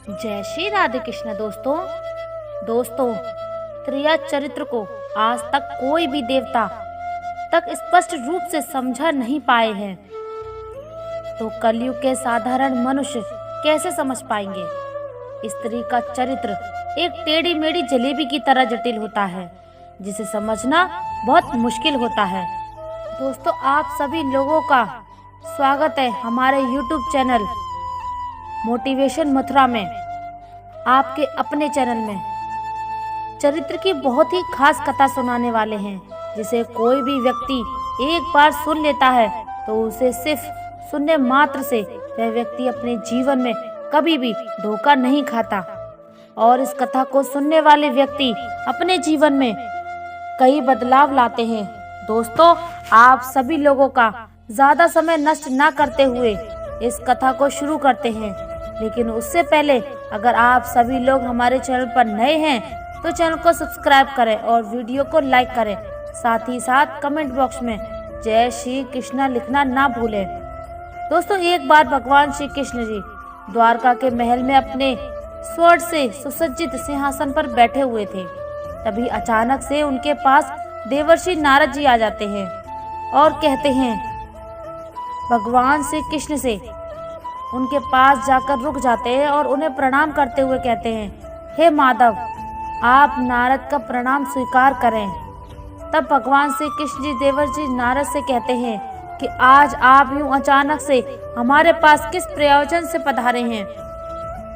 जय श्री राधे कृष्ण। दोस्तों त्रिया चरित्र को आज तक कोई भी देवता तक स्पष्ट रूप से समझा नहीं पाए हैं, तो कलयुग के साधारण मनुष्य कैसे समझ पाएंगे। स्त्री का चरित्र एक टेढ़ी मेढ़ी जलेबी की तरह जटिल होता है, जिसे समझना बहुत मुश्किल होता है। दोस्तों, आप सभी लोगों का स्वागत है हमारे YouTube चैनल मोटिवेशन मथुरा में, आपके अपने चैनल में। चरित्र की बहुत ही खास कथा सुनाने वाले हैं, जिसे कोई भी व्यक्ति एक बार सुन लेता है तो उसे सिर्फ सुनने मात्र से वह व्यक्ति अपने जीवन में कभी भी धोखा नहीं खाता, और इस कथा को सुनने वाले व्यक्ति अपने जीवन में कई बदलाव लाते हैं। दोस्तों, आप सभी लोगों का ज्यादा समय नष्ट ना करते हुए इस कथा को शुरू करते हैं, लेकिन उससे पहले अगर आप सभी लोग हमारे चैनल पर नए हैं तो चैनल को सब्सक्राइब करें और वीडियो को लाइक करें। साथ ही साथ कमेंट बॉक्स में जय श्री कृष्ण लिखना ना भूलें। दोस्तों, एक बार भगवान श्री कृष्ण जी द्वारका के महल में अपने स्वर्ण से सुसज्जित सिंहासन पर बैठे हुए थे। तभी अचानक से उनके पास देवर्षि नारद जी आ जाते हैं और कहते हैं, भगवान श्री कृष्ण से उनके पास जाकर रुक जाते हैं और उन्हें प्रणाम करते हुए कहते हैं, हे माधव, आप नारद का प्रणाम स्वीकार करें। तब भगवान श्री कृष्ण जी देवर्षि नारद से कहते हैं कि आज आप यूं अचानक से हमारे पास किस प्रयोजन से पधारे हैं।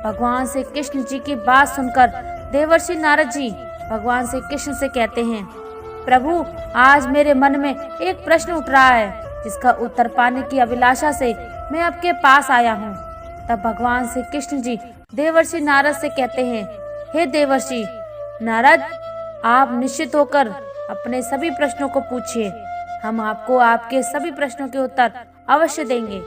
भगवान श्री कृष्ण जी की बात सुनकर देवर्षि नारद जी भगवान श्री कृष्ण से कहते हैं, प्रभु, आज मेरे मन में एक प्रश्न उठ रहा है, जिसका उत्तर पाने की अभिलाषा से मैं आपके पास आया हूँ। तब भगवान श्री कृष्ण जी देवर्षि नारद से कहते हैं, हे देवर्षि नारद, आप निश्चित होकर अपने सभी प्रश्नों को पूछिए, हम आपको आपके सभी प्रश्नों के उत्तर अवश्य देंगे।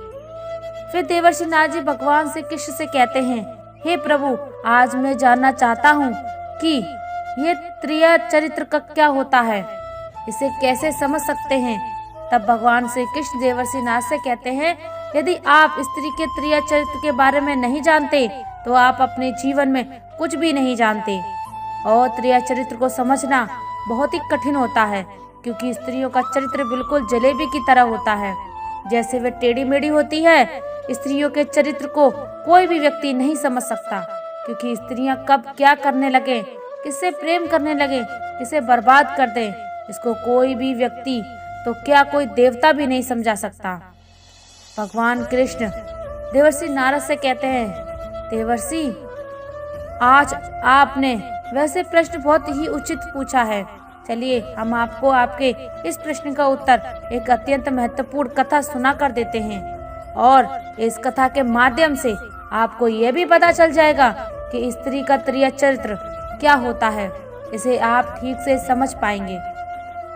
फिर देवर्षि नारद जी भगवान श्री कृष्ण से कहते हैं, हे प्रभु, आज मैं जानना चाहता हूँ कि ये त्रिया चरित्र का क्या होता है, इसे कैसे समझ सकते हैं। तब भगवान श्री कृष्ण देवर्षि नारद से कहते हैं, यदि आप स्त्री के त्रिया चरित्र के बारे में नहीं जानते तो आप अपने जीवन में कुछ भी नहीं जानते। और त्रिया चरित्र को समझना बहुत ही कठिन होता है, क्योंकि स्त्रियों का चरित्र बिल्कुल जलेबी की तरह होता है। जैसे वे टेढ़ी मेढ़ी होती है, स्त्रियों के चरित्र को कोई भी व्यक्ति नहीं समझ सकता, क्योंकि स्त्रियां कब क्या करने लगे, किससे प्रेम करने लगे, किसे बर्बाद कर दें, इसको कोई भी व्यक्ति तो क्या कोई देवता भी नहीं समझा सकता। भगवान कृष्ण देवर्षि नारद से कहते हैं, देवर्षि, आज आपने वैसे प्रश्न बहुत ही उचित पूछा है। चलिए हम आपको आपके इस प्रश्न का उत्तर एक अत्यंत महत्वपूर्ण कथा सुना कर देते हैं, और इस कथा के माध्यम से आपको यह भी पता चल जाएगा कि स्त्री का त्रिया चरित्र क्या होता है। इसे आप ठीक से समझ पाएंगे,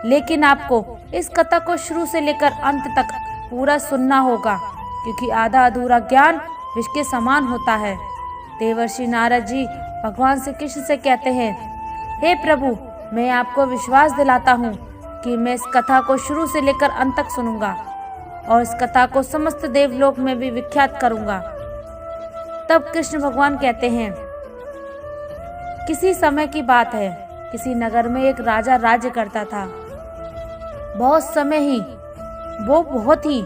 लेकिन आपको इस कथा को शुरू से लेकर अंत तक पूरा सुनना होगा, क्योंकि आधा अधूरा ज्ञान विष के समान होता है। देवर्षि नारद जी भगवान श्री कृष्ण से कहते हैं, हे प्रभु, मैं आपको विश्वास दिलाता हूँ कि मैं इस कथा को शुरू से लेकर अंत तक सुनूंगा और इस कथा को समस्त देवलोक में भी विख्यात करूंगा। तब कृष्ण भगवान कहते हैं, किसी समय की बात है, किसी नगर में एक राजा राज्य करता था। बहुत समय ही वो बहुत ही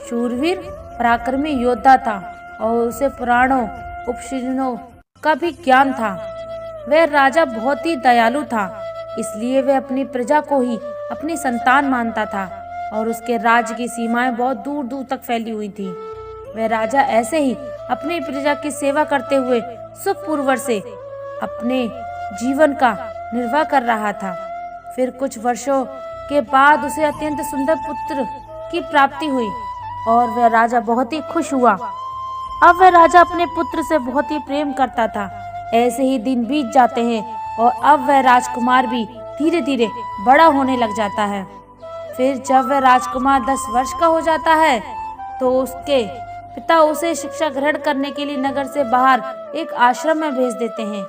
शूरवीर पराक्रमी योद्धा था, और उसे पुराणों उपनिषदों का भी ज्ञान था। वह राजा बहुत ही दयालु था, इसलिए वह अपनी प्रजा को ही अपनी संतान मानता था, और उसके राज्य की सीमाएं बहुत दूर दूर तक फैली हुई थी। वह राजा ऐसे ही अपनी प्रजा की सेवा करते हुए सुखपूर्वक से अपने जीवन का निर्वाह कर रहा था। फिर कुछ वर्षों के बाद उसे अत्यंत सुंदर पुत्र की प्राप्ति हुई, और वह राजा बहुत ही खुश हुआ। अब वह राजा अपने पुत्र से बहुत ही प्रेम करता था। ऐसे ही दिन बीत जाते हैं, और अब वह राजकुमार भी धीरे धीरे बड़ा होने लग जाता है। फिर जब वह राजकुमार 10 वर्ष का हो जाता है तो उसके पिता उसे शिक्षा ग्रहण करने के लिए नगर से बाहर एक आश्रम में भेज देते हैं,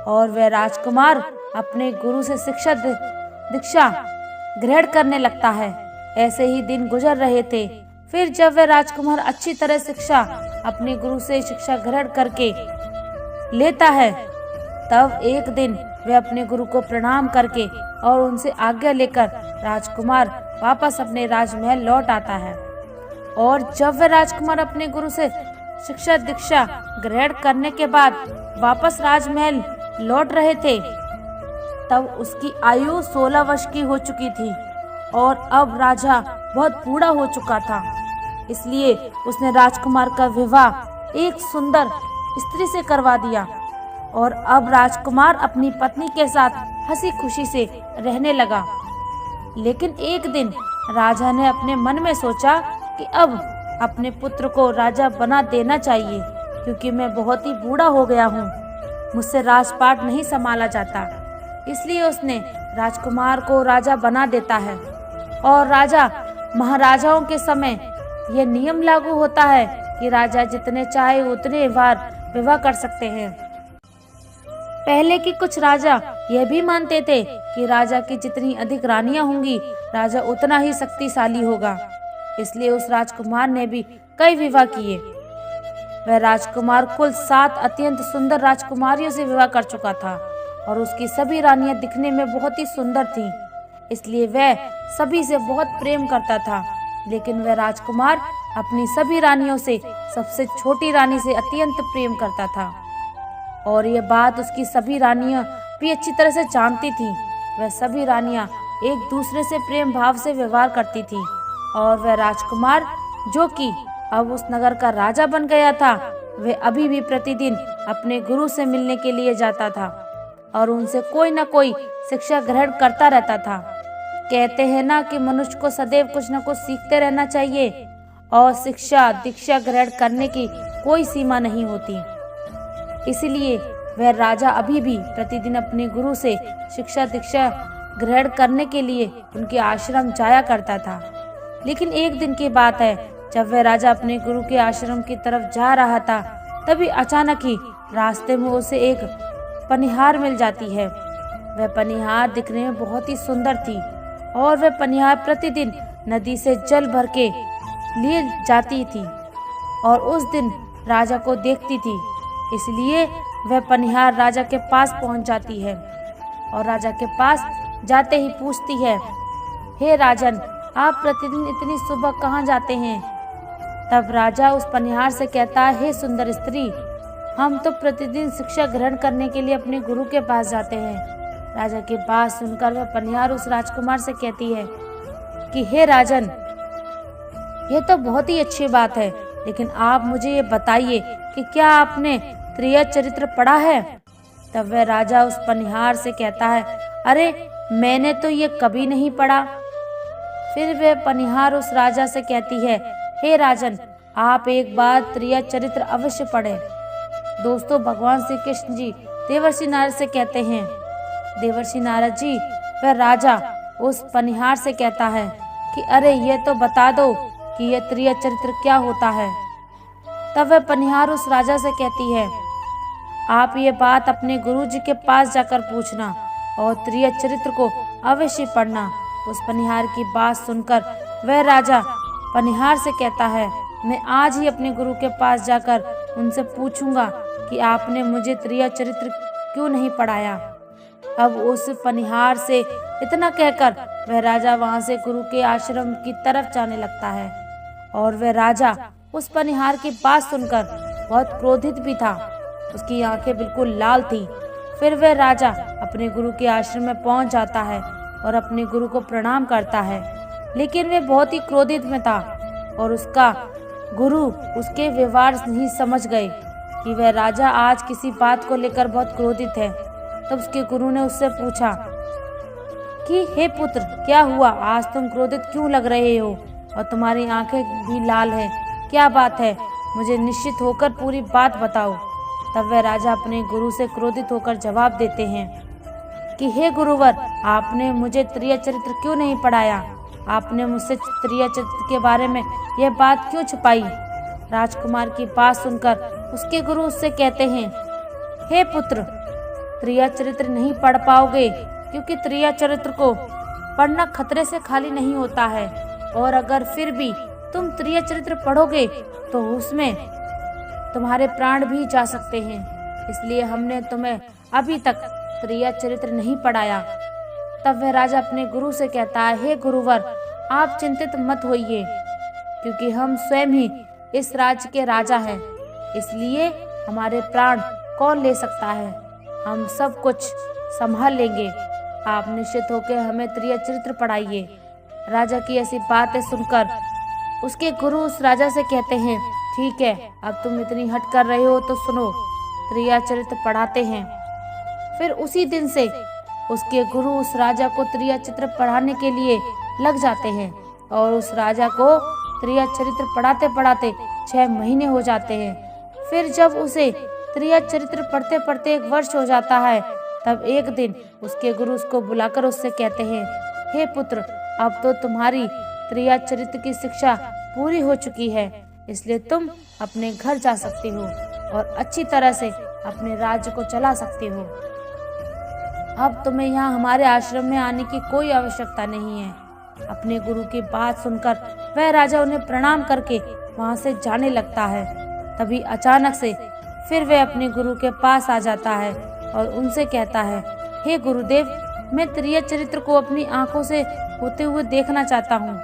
और वह राजकुमार अपने गुरु से दीक्षा ग्रहण करने लगता है। ऐसे ही दिन गुजर रहे थे। फिर जब वह राजकुमार अच्छी तरह अपने गुरु से शिक्षा ग्रहण करके लेता है। तब एक दिन वह अपने गुरु को प्रणाम करके और उनसे आज्ञा लेकर राजकुमार वापस अपने राजमहल लौट आता है। और जब वह राजकुमार अपने गुरु से शिक्षा दीक्षा ग्रहण करने के बाद वापस राजमहल लौट रहे थे, तब उसकी आयु 16 वर्ष की हो चुकी थी और अब राजा बहुत बूढ़ा हो चुका था। इसलिए उसने राजकुमार का विवाह एक सुंदर स्त्री से करवा दिया और अब राजकुमार अपनी पत्नी के साथ हंसी खुशी से रहने लगा। लेकिन एक दिन राजा ने अपने मन में सोचा कि अब अपने पुत्र को राजा बना देना चाहिए, क्योंकि मैं बहुत ही बूढ़ा हो गया हूँ, मुझसे राजपाट नहीं संभाला जाता। इसलिए उसने राजकुमार को राजा बना देता है। और राजा महाराजाओं के समय यह नियम लागू होता है कि राजा जितने चाहे उतने बार विवाह कर सकते हैं। पहले के कुछ राजा यह भी मानते थे कि राजा की जितनी अधिक रानियां होंगी, राजा उतना ही शक्तिशाली होगा। इसलिए उस राजकुमार ने भी कई विवाह किए। वह राजकुमार कुल 7 अत्यंत सुंदर राजकुमारियों से विवाह कर चुका था और उसकी सभी रानियां दिखने में बहुत ही सुंदर थीं। इसलिए वह सभी से बहुत प्रेम करता था। लेकिन वह राजकुमार अपनी सभी रानियों से सबसे छोटी रानी से अत्यंत प्रेम करता था और ये बात उसकी सभी रानियां भी अच्छी तरह से जानती थीं। वह सभी रानियां एक दूसरे से प्रेम भाव से व्यवहार करती थीं और वह राजकुमार, जो कि अब उस नगर का राजा बन गया था, वह अभी भी प्रतिदिन अपने गुरु से मिलने के लिए जाता था और उनसे कोई न कोई शिक्षा ग्रहण करता रहता था। कहते हैं ना कि मनुष्य को सदैव कुछ न कुछ सीखते रहना चाहिए और शिक्षा दीक्षा ग्रहण करने की कोई सीमा नहीं होती। इसलिए वह राजा अभी भी प्रतिदिन अपने गुरु से शिक्षा दीक्षा ग्रहण करने के लिए उनके आश्रम जाया करता था। लेकिन एक दिन की बात है, जब वह राजा अपने गुरु के आश्रम की तरफ जा रहा था, तभी अचानक ही रास्ते में उसे एक पनिहार मिल जाती है। वह पनिहार दिखने में बहुत ही सुंदर थी और वह पनिहार प्रतिदिन नदी से जल भर के लिए जाती थी और उस दिन राजा को देखती थी। इसलिए वह पनिहार राजा के पास पहुंच जाती है और राजा के पास जाते ही पूछती है, हे राजन, आप प्रतिदिन इतनी सुबह कहाँ जाते हैं? तब राजा उस पनिहार से कहता है, हे सुंदर स्त्री, हम तो प्रतिदिन शिक्षा ग्रहण करने के लिए अपने गुरु के पास जाते हैं। राजा की बात सुनकर वह पनिहार उस राजकुमार से कहती है कि हे राजन, यह तो बहुत ही अच्छी बात है, लेकिन आप मुझे ये बताइए कि क्या आपने त्रिया चरित्र पढ़ा है? तब वह राजा उस पनिहार से कहता है, अरे मैंने तो ये कभी नहीं पढ़ा। फिर वह पनिहार उस राजा से कहती है, हे राजन, आप एक बार त्रिया चरित्र अवश्य पढ़ें। दोस्तों, भगवान श्री कृष्ण जी देवर्षि नारद से कहते हैं, देवर्षि नारद जी, वह राजा उस पनिहार से कहता है कि अरे ये तो बता दो कि यह त्रिया चरित्र क्या होता है। तब वह पनिहार उस राजा से कहती है, आप ये बात अपने गुरु जी के पास जाकर पूछना और त्रिया चरित्र को अवश्य पढ़ना। उस पनिहार की बात सुनकर वह राजा पनिहार से कहता है, मैं आज ही अपने गुरु के पास जाकर उनसे पूछूंगा कि आपने मुझे त्रिया चरित्र क्यों नहीं पढ़ाया। अब उस पनिहार से इतना कहकर वह राजा वहां से गुरु के आश्रम की तरफ जाने लगता है और वह राजा उस पनिहार की बात सुनकर बहुत क्रोधित भी था। उसकी आंखें बिल्कुल लाल थीं। फिर वह राजा अपने गुरु के आश्रम में पहुंच जाता है और अपने गुरु को प्रणाम करता है, लेकिन वह बहुत ही क्रोधित में था और उसका गुरु उसके व्यवहार नहीं समझ गए कि वह राजा आज किसी बात को लेकर बहुत क्रोधित है। तब उसके गुरु ने उससे पूछा कि हे पुत्र, क्या हुआ, आज तुम क्रोधित क्यों लग रहे हो और तुम्हारी आंखें भी लाल हैं, क्या बात है, मुझे निश्चित होकर पूरी बात बताओ। तब वह राजा अपने गुरु से क्रोधित होकर जवाब देते हैं कि हे गुरुवर, आपने मुझे त्रिया चरित्र क्यों नहीं पढ़ाया? आपने मुझसे त्रिया चरित्र के बारे में यह बात क्यों छुपाई? राजकुमार की बात सुनकर उसके गुरु उससे कहते हैं, हे पुत्र, त्रिया चरित्र नहीं पढ़ पाओगे, क्योंकि त्रिया चरित्र को पढ़ना खतरे से खाली नहीं होता है और अगर फिर भी तुम त्रिया चरित्र पढ़ोगे तो उसमें तुम्हारे प्राण भी जा सकते हैं। इसलिए हमने तुम्हें अभी तक त्रिया चरित्र नहीं पढ़ाया। तब वह राजा अपने गुरु से कहता है, हे गुरुवर, आप चिंतित मत होइए, क्योंकि हम स्वयं ही इस राज्य के राजा हैं, इसलिए हमारे प्राण कौन ले सकता है, हम सब कुछ संभाल लेंगे। आप निश्चित होकर हमें त्रिया चरित्र पढ़ाइए। राजा की ऐसी बातें सुनकर उसके गुरु उस राजा से कहते हैं, ठीक है, अब तुम इतनी हट कर रहे हो तो सुनो, त्रिया चरित्र पढ़ाते हैं। फिर उसी दिन से उसके गुरु उस राजा को त्रिया चरित्र पढ़ाने के लिए लग जाते हैं और उस राजा को त्रिया चरित्र पढ़ाते पढ़ाते 6 महीने हो जाते हैं। फिर जब उसे त्रिया चरित्र पढ़ते पढ़ते 1 वर्ष हो जाता है, तब एक दिन उसके गुरु उसको बुलाकर उससे कहते हैं, हे पुत्र, अब तो तुम्हारी त्रिया चरित्र की शिक्षा पूरी हो चुकी है, इसलिए तुम अपने घर जा सकते हो और अच्छी तरह से अपने राज्य को चला सकते हो। अब तुम्हें यहाँ हमारे आश्रम में आने की कोई आवश्यकता नहीं है। अपने गुरु की बात सुनकर वह राजा उन्हें प्रणाम करके वहाँ से जाने लगता है। तभी अचानक से फिर वह अपने गुरु के पास आ जाता है और उनसे कहता है, हे गुरुदेव, मैं त्रिया चरित्र को अपनी आंखों से होते हुए देखना चाहता हूँ।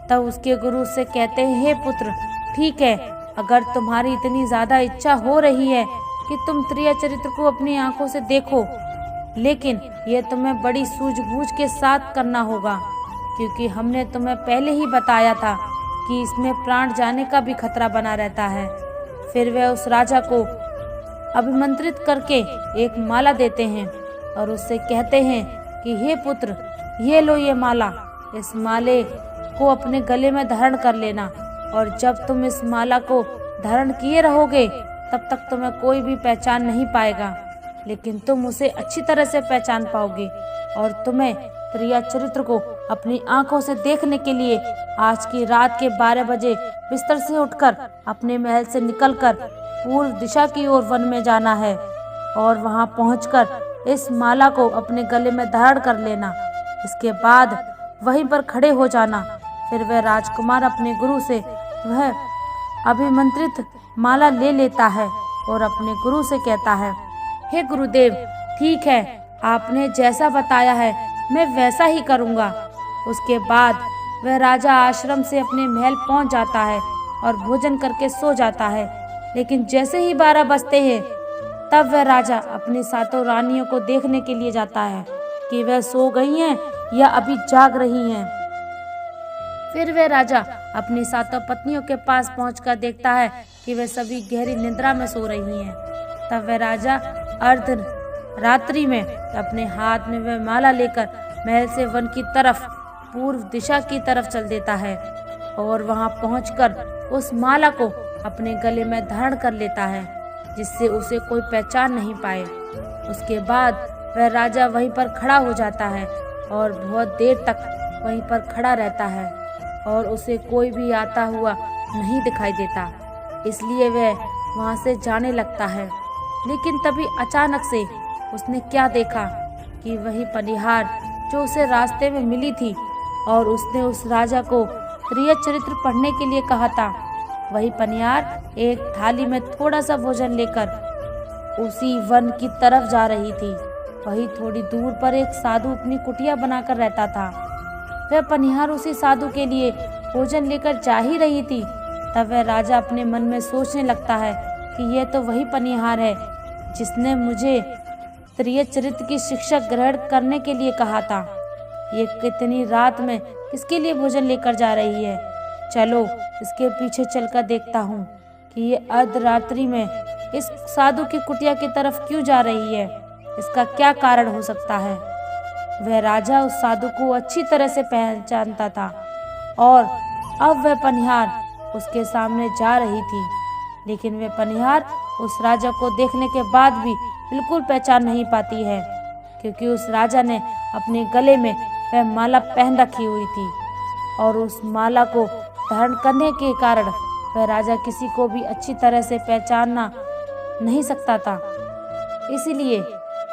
तब उसके गुरु उससे कहते हैं, हे पुत्र, ठीक है, अगर तुम्हारी इतनी ज्यादा इच्छा हो रही है कि तुम त्रिया चरित्र को अपनी आंखों से देखो, लेकिन यह तुम्हें बड़ी सूझबूझ के साथ करना होगा, क्योंकि हमने तुम्हें पहले ही बताया था कि इसमें प्राण जाने का भी खतरा बना रहता है। फिर वह उस राजा को अभिमंत्रित करके एक माला देते हैं और उससे कहते हैं कि हे पुत्र, ये लो ये माला, इस माले को अपने गले में धारण कर लेना, और जब तुम इस माला को धारण किए रहोगे तब तक तुम्हें कोई भी पहचान नहीं पाएगा, लेकिन तुम उसे अच्छी तरह से पहचान पाओगे और तुम्हें त्रिया चरित्र को अपनी आंखों से देखने के लिए आज की रात के 12 बजे बिस्तर से उठकर अपने महल से निकलकर पूर्व दिशा की ओर वन में जाना है और वहां पहुंचकर इस माला को अपने गले में धारण कर लेना। इसके बाद वहीं पर खड़े हो जाना। फिर वह राजकुमार अपने गुरु से वह अभिमंत्रित माला ले लेता है और अपने गुरु से कहता है, हे गुरुदेव, ठीक है, आपने जैसा बताया है मैं वैसा ही करूँगा। उसके बाद वह राजा आश्रम से अपने महल पहुँच जाता है और भोजन करके सो जाता है। लेकिन जैसे ही 12 बजते हैं तब वह राजा अपनी 7 रानियों को देखने के लिए जाता है कि वह सो गई हैं या अभी जाग रही हैं। फिर वह राजा अपनी 7 पत्नियों के पास पहुंचकर देखता है कि वे सभी गहरी निद्रा में सो रही हैं। तब वह राजा अर्ध रात्रि में अपने हाथ में वह माला लेकर महल से वन की तरफ पूर्व दिशा की तरफ चल देता है और वहां पहुंचकर उस माला को अपने गले में धारण कर लेता है, जिससे उसे कोई पहचान नहीं पाए। उसके बाद वह राजा वहीं पर खड़ा हो जाता है और बहुत देर तक वहीं पर खड़ा रहता है और उसे कोई भी आता हुआ नहीं दिखाई देता, इसलिए वह वहां से जाने लगता है। लेकिन तभी अचानक से उसने क्या देखा कि वही पनिहार जो उसे रास्ते में मिली थी और उसने उस राजा को त्रिया चरित्र पढ़ने के लिए कहा था, वही पनिहार एक थाली में थोड़ा सा भोजन लेकर उसी वन की तरफ जा रही थी। वही थोड़ी दूर पर एक साधु अपनी कुटिया बनाकर रहता था। वह पनिहार उसी साधु के लिए भोजन लेकर जा ही रही थी। तब वह राजा अपने मन में सोचने लगता है कि यह तो वही पनिहार है जिसने मुझे त्रिया चरित्र की शिक्षा ग्रहण करने के लिए कहा था। ये कितनी रात में किसके लिए भोजन लेकर जा रही है? चलो इसके पीछे चलकर देखता हूँ कि ये अर्धरात्रि में इस साधु की कुटिया की तरफ क्यों जा रही है, इसका क्या कारण हो सकता है। वह राजा उस साधु को अच्छी तरह से पहचानता था और अब वह पनिहार उसके सामने जा रही थी, लेकिन वह पनिहार उस राजा को देखने के बाद भी बिल्कुल पहचान नहीं पाती है, क्योंकि उस राजा ने अपने गले में वह माला पहन रखी हुई थी और उस माला को धारण करने के कारण वह राजा किसी को भी अच्छी तरह से पहचानना नहीं सकता था, इसीलिए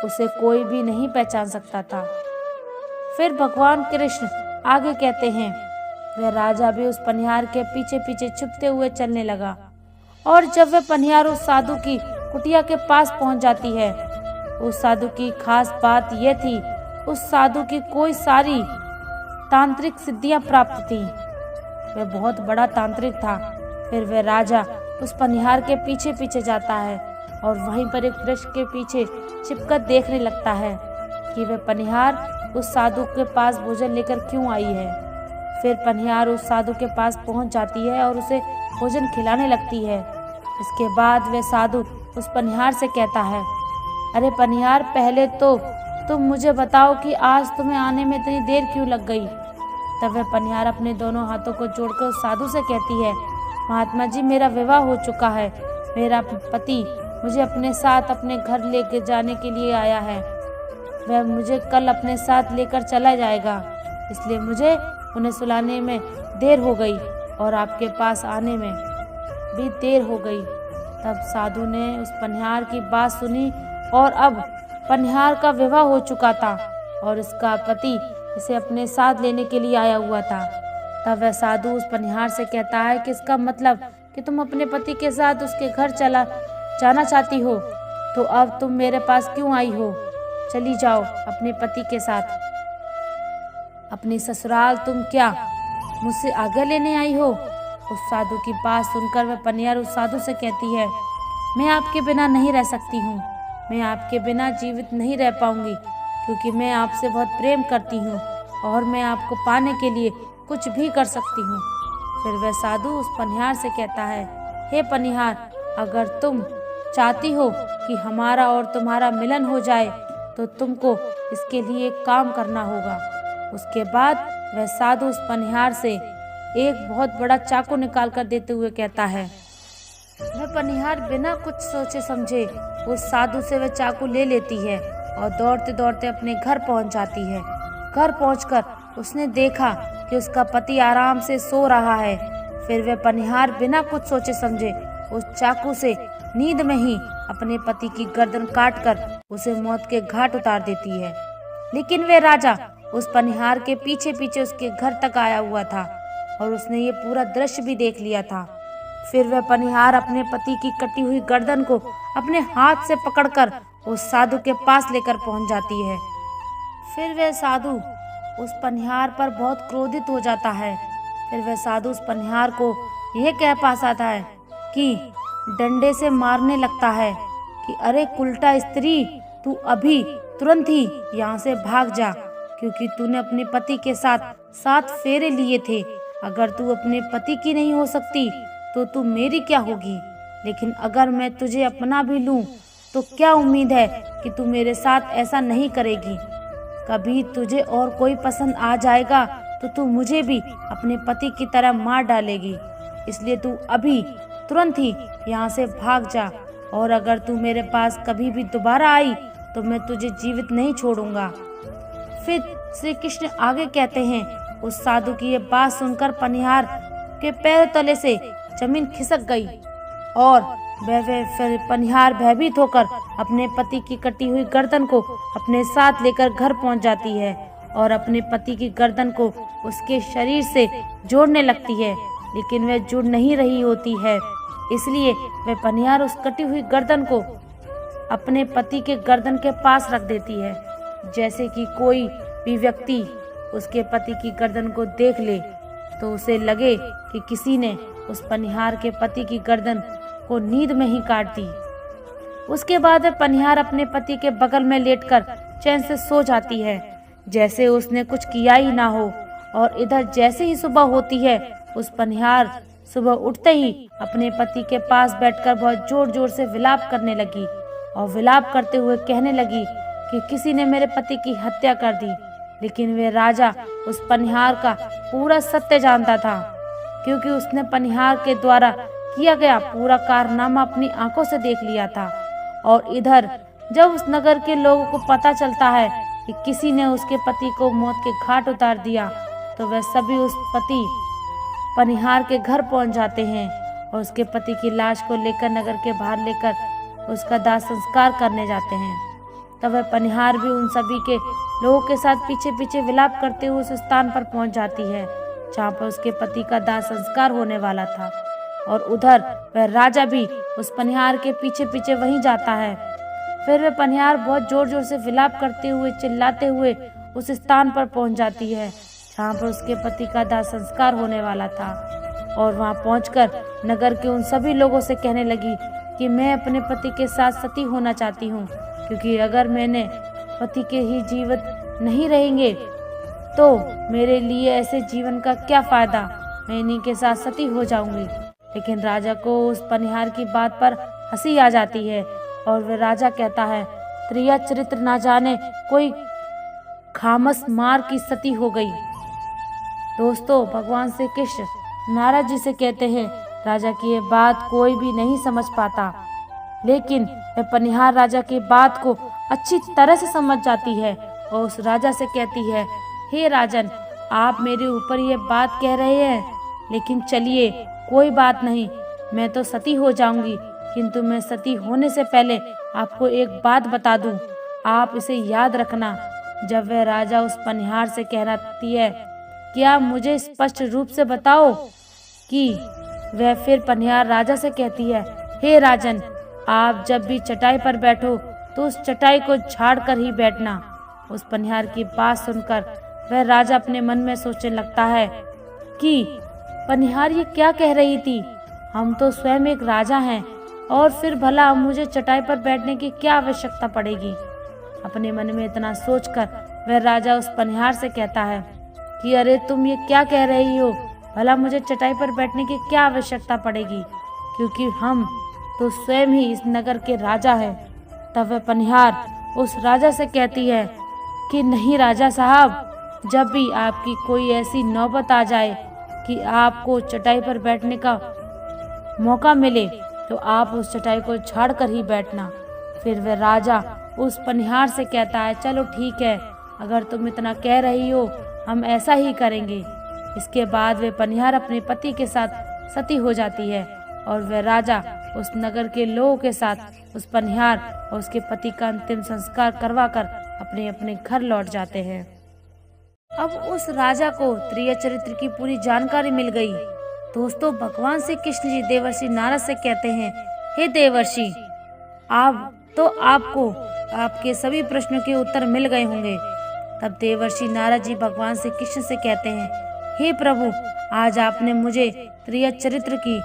उसे कोई भी नहीं पहचान सकता था। फिर भगवान कृष्ण आगे कहते हैं, वह राजा भी उस पनिहार के पीछे पीछे छुपते हुए चलने लगा और जब वह पनिहार उस साधु की कुटिया के पास पहुंच जाती है। उस साधु की खास बात यह थी, उस साधु की कोई सारी तांत्रिक सिद्धियां प्राप्त थी। वह बहुत बड़ा तांत्रिक था। फिर वह राजा उस पनिहार के पीछे पीछे जाता है और वहीं पर एक वृक्ष के पीछे छिपकर देखने लगता है कि वह पनिहार उस साधु के पास भोजन लेकर क्यों आई है। फिर पनिहार उस साधु के पास पहुंच जाती है और उसे भोजन खिलाने लगती है। इसके बाद वह साधु उस पनिहार से कहता है, अरे पनिहार, पहले तो तुम मुझे बताओ कि आज तुम्हें आने में इतनी देर क्यों लग गई। तब वह पनिहार अपने दोनों हाथों को जोड़कर उस साधु से कहती है, महात्मा जी, मेरा विवाह हो चुका है। मेरा पति मुझे अपने साथ अपने घर लेके जाने के लिए आया है। वह मुझे कल अपने साथ लेकर चला जाएगा, इसलिए मुझे उन्हें सुलाने में देर हो गई और आपके पास आने में भी देर हो गई। तब साधु ने उस पनिहार की बात सुनी और अब पनिहार का विवाह हो चुका था और इसका पति इसे अपने साथ लेने के लिए आया हुआ था। तब वह साधु उस पनिहार से कहता है कि इसका मतलब कि तुम अपने पति के साथ उसके घर चला जाना चाहती हो, तो अब तुम मेरे पास क्यों आई हो? चली जाओ अपने पति के साथ अपनी ससुराल। तुम क्या मुझसे आज्ञा लेने आई हो? उस साधु की बात सुनकर वह पनिहार उस साधु से कहती है, मैं आपके बिना नहीं रह सकती हूँ। मैं आपके बिना जीवित नहीं रह पाऊंगी, क्योंकि मैं आपसे बहुत प्रेम करती हूँ और मैं आपको पाने के लिए कुछ भी कर सकती हूँ। फिर वह साधु उस पनिहार से कहता है, हे पनिहार, अगर तुम चाहती हो कि हमारा और तुम्हारा मिलन हो जाए तो तुमको इसके लिए एक काम करना होगा। उसके बाद वह साधु उस पनिहार से एक बहुत बड़ा चाकू निकाल कर देते हुए कहता है। वह पनिहार बिना कुछ सोचे समझे उस साधु से वह चाकू ले लेती है और दौड़ते दौड़ते अपने घर पहुंच जाती है। घर पहुंचकर उसने देखा कि उसका पति आराम से सो रहा है। फिर वह पनिहार बिना कुछ सोचे समझे उस चाकू से नींद में ही अपने पति की गर्दन काटकर उसे मौत के घाट उतार देती है। लेकिन वह राजा उस पनिहार के पीछे पीछे उसके घर तक आया हुआ था और उसने ये पूरा दृश्य भी देख लिया था। फिर वह पनिहार अपने पति की कटी हुई गर्दन को अपने हाथ से पकड़कर उस साधु के पास लेकर पहुंच जाती है। फिर वह साधु उस पनिहार पर बहुत क्रोधित हो जाता है। फिर वह साधु उस पनिहार को यह कह पासाता है कि डंडे से मारने लगता है कि अरे कुलटा स्त्री, तू अभी तुरंत ही यहाँ से भाग जा, क्योंकि तूने अपने पति के साथ 7 फेरे लिए थे। अगर तू अपने पति की नहीं हो सकती तो तू मेरी क्या होगी? लेकिन अगर मैं तुझे अपना भी लूं तो क्या उम्मीद है कि तू मेरे साथ ऐसा नहीं करेगी? कभी तुझे और कोई पसंद आ जाएगा तो तू मुझे भी अपने पति की तरह मार डालेगी। इसलिए तू अभी तुरंत ही यहाँ से भाग जा, और अगर तू मेरे पास कभी भी दोबारा आई तो मैं तुझे जीवित नहीं छोड़ूंगा। फिर श्री कृष्ण आगे कहते हैं, उस साधु की ये बात सुनकर पनिहार के पैर तले से जमीन खिसक गई और फिर पनिहार भयभीत होकर अपने पति की कटी हुई गर्दन को अपने साथ लेकर घर पहुंच जाती है और अपने पति की गर्दन को उसके शरीर से जोड़ने लगती है। लेकिन वह जुड़ नहीं रही होती है, इसलिए वह पनिहार उस कटी हुई गर्दन को अपने पति के गर्दन के पास रख देती है। जैसे कि कोई भी व्यक्ति उसके पति की गर्दन को देख ले तो उसे लगे कि किसी ने उस पनिहार के पति की गर्दन को नींद में ही काट दी। उसके बाद वह पनिहार अपने पति के बगल में लेटकर चैन से सो जाती है, जैसे उसने कुछ किया ही ना हो। और इधर जैसे ही सुबह होती है, उस पनिहार सुबह उठते ही अपने पति के पास बैठकर बहुत जोर जोर से विलाप करने लगी और विलाप करते हुए कहने लगी कि किसी ने मेरे पति की हत्या कर दी। लेकिन वह राजा उस पनिहार का पूरा सत्य जानता था, क्योंकि उसने पनिहार के द्वारा किया गया पूरा कारनामा अपनी आंखों से देख लिया था। और इधर जब उस नगर के लोगों को पता चलता है कि किसी ने उसके पति को मौत के घाट उतार दिया, तो वह सभी उस पनिहार के घर पहुंच जाते हैं और उसके पति की लाश को लेकर नगर के बाहर लेकर उसका दाह संस्कार करने जाते हैं। तब वह पनिहार भी उन सभी के लोगों के साथ पीछे पीछे विलाप करते हुए उस स्थान पर पहुंच जाती है जहाँ पर उसके पति का दाह संस्कार होने वाला था। और उधर वह राजा भी उस पनिहार के पीछे पीछे वहीं जाता है। फिर वह पनिहार बहुत जोर जोर से विलाप करते हुए चिल्लाते हुए उस स्थान पर पहुंच जाती है जहाँ पर उसके पति का दाह संस्कार होने वाला था, और वहाँ पहुंचकर नगर के उन सभी लोगों से कहने लगी कि मैं अपने पति के साथ सती होना चाहती हूँ, क्योंकि अगर मैंने पति के ही जीवित नहीं रहेंगे तो मेरे लिए ऐसे जीवन का क्या फायदा, मैं इन्हीं के साथ सती हो जाऊंगी। लेकिन राजा को उस पनिहार की बात पर हंसी आ जाती है और वह राजा कहता है, त्रिया चरित्र ना जाने कोई खामस मार की सती हो गई। दोस्तों, भगवान श्री कृष्ण नारद जी से कहते हैं, राजा की ये बात कोई भी नहीं समझ पाता, लेकिन वह पनिहार राजा की बात को अच्छी तरह से समझ जाती है और उस राजा से कहती है, हे राजन, आप मेरे ऊपर ये बात कह रहे हैं, लेकिन चलिए कोई बात नहीं, मैं तो सती हो जाऊंगी, किंतु मैं सती होने से पहले आपको एक बात बता दूं, आप इसे याद रखना। जब वह राजा उस पनिहार से कहती है, क्या मुझे स्पष्ट रूप से बताओ कि वह फिर पनिहार राजा से कहती है, हे राजन, आप जब भी चटाई पर बैठो तो उस चटाई को झाड़ कर ही बैठना। उस पनिहार की बात सुनकर वह राजा अपने मन में सोचने लगता है कि पनिहार ये क्या कह रही थी, हम तो स्वयं एक राजा हैं और फिर भला मुझे चटाई पर बैठने की क्या आवश्यकता पड़ेगी। अपने मन में इतना सोचकर वह राजा उस पनिहार से कहता है कि अरे तुम ये क्या कह रही हो, भला मुझे चटाई पर बैठने की क्या आवश्यकता पड़ेगी, क्योंकि हम तो स्वयं ही इस नगर के राजा हैं। तब वह पनिहार उस राजा से कहती है कि नहीं राजा साहब, जब भी आपकी कोई ऐसी नौबत आ जाए कि आपको चटाई पर बैठने का मौका मिले तो आप उस चटाई को झाड़ कर ही बैठना। फिर वह राजा उस पनिहार से कहता है, चलो ठीक है, अगर तुम इतना कह रही हो हम ऐसा ही करेंगे। इसके बाद वह पनिहार अपने पति के साथ सती हो जाती है और वह राजा उस नगर के लोगों के साथ उस पनिहार और उसके पति का अंतिम संस्कार करवाकर अपने अपने घर लौट जाते हैं। अब उस राजा को त्रिया चरित्र की पूरी जानकारी मिल गई। दोस्तों, भगवान श्री कृष्ण जी देवर्षि नारद से कहते हैं, हे देवर्षि, आप तो आपको आपके सभी प्रश्नों के उत्तर मिल गए होंगे। तब देवर्षि नारद जी भगवान श्री कृष्ण से कहते हैं, हे प्रभु, आज आपने मुझे त्रिया चरित्र की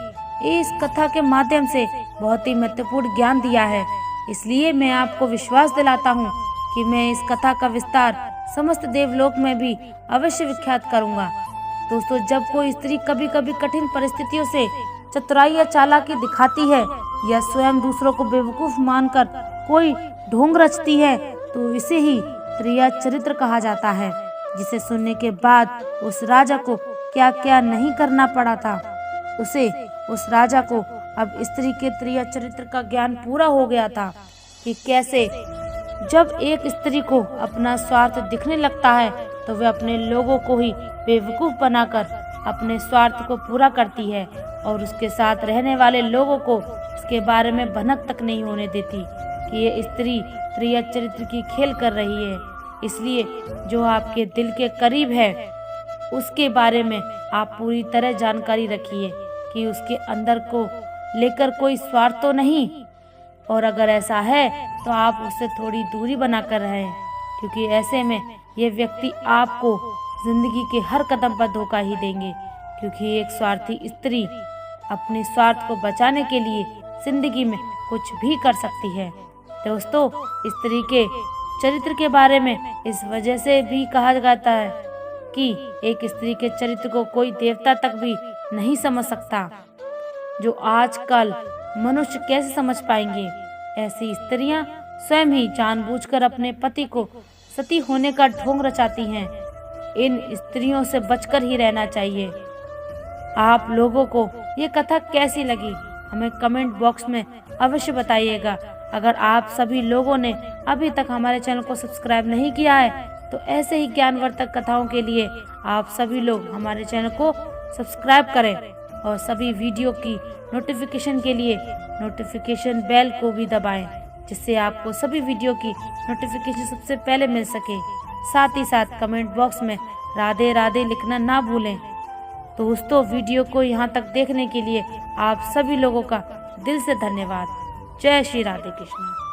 इस कथा के माध्यम से बहुत ही महत्वपूर्ण ज्ञान दिया है, इसलिए मैं आपको विश्वास दिलाता हूँ कि मैं इस कथा का विस्तार समस्त देवलोक में भी अवश्य विख्यात करूँगा। दोस्तों, जब कोई स्त्री कभी कभी कठिन परिस्थितियों से चतुराई या चालाकी दिखाती है या स्वयं दूसरों को बेवकूफ मानकर कोई ढोंग रचती है तो इसे ही त्रिया चरित्र कहा जाता है, जिसे सुनने के बाद उस राजा को क्या क्या नहीं करना पड़ा था। उस राजा को अब स्त्री के त्रिया चरित्र का ज्ञान पूरा हो गया था कि कैसे जब एक स्त्री को अपना स्वार्थ दिखने लगता है तो वह अपने लोगों को ही बेवकूफ बनाकर अपने स्वार्थ को पूरा करती है और उसके साथ रहने वाले लोगों को इसके बारे में भनक तक नहीं होने देती कि ये स्त्री त्रिया चरित्र की खेल कर रही है। इसलिए जो आपके दिल के करीब है उसके बारे में आप पूरी तरह जानकारी रखिए कि उसके अंदर को लेकर कोई स्वार्थ तो नहीं, और अगर ऐसा है तो आप उससे थोड़ी दूरी बनाकर रहें, क्योंकि ऐसे में ये व्यक्ति आपको जिंदगी के हर कदम पर धोखा ही देंगे, क्योंकि एक स्वार्थी स्त्री अपने स्वार्थ को बचाने के लिए जिंदगी में कुछ भी कर सकती है। दोस्तों, स्त्री के चरित्र के बारे में इस वजह से भी कहा जाता है कि एक स्त्री के चरित्र को कोई देवता तक भी नहीं समझ सकता, जो आजकल मनुष्य कैसे समझ पाएंगे। ऐसी स्त्रियां स्वयं ही जानबूझकर अपने पति को सती होने का ढोंग रचाती हैं। इन स्त्रियों से बचकर ही रहना चाहिए। आप लोगों को ये कथा कैसी लगी हमें कमेंट बॉक्स में अवश्य बताइएगा। अगर आप सभी लोगों ने अभी तक हमारे चैनल को सब्सक्राइब नहीं किया है तो ऐसे ही ज्ञानवर्धक कथाओं के लिए आप सभी लोग हमारे चैनल को सब्सक्राइब करें और सभी वीडियो की नोटिफिकेशन के लिए नोटिफिकेशन बेल को भी दबाएं, जिससे आपको सभी वीडियो की नोटिफिकेशन सबसे पहले मिल सके। साथ ही साथ कमेंट बॉक्स में राधे राधे लिखना ना भूलें। दोस्तों, वीडियो को यहाँ तक देखने के लिए आप सभी लोगों का दिल से धन्यवाद। जय श्री राधे कृष्ण।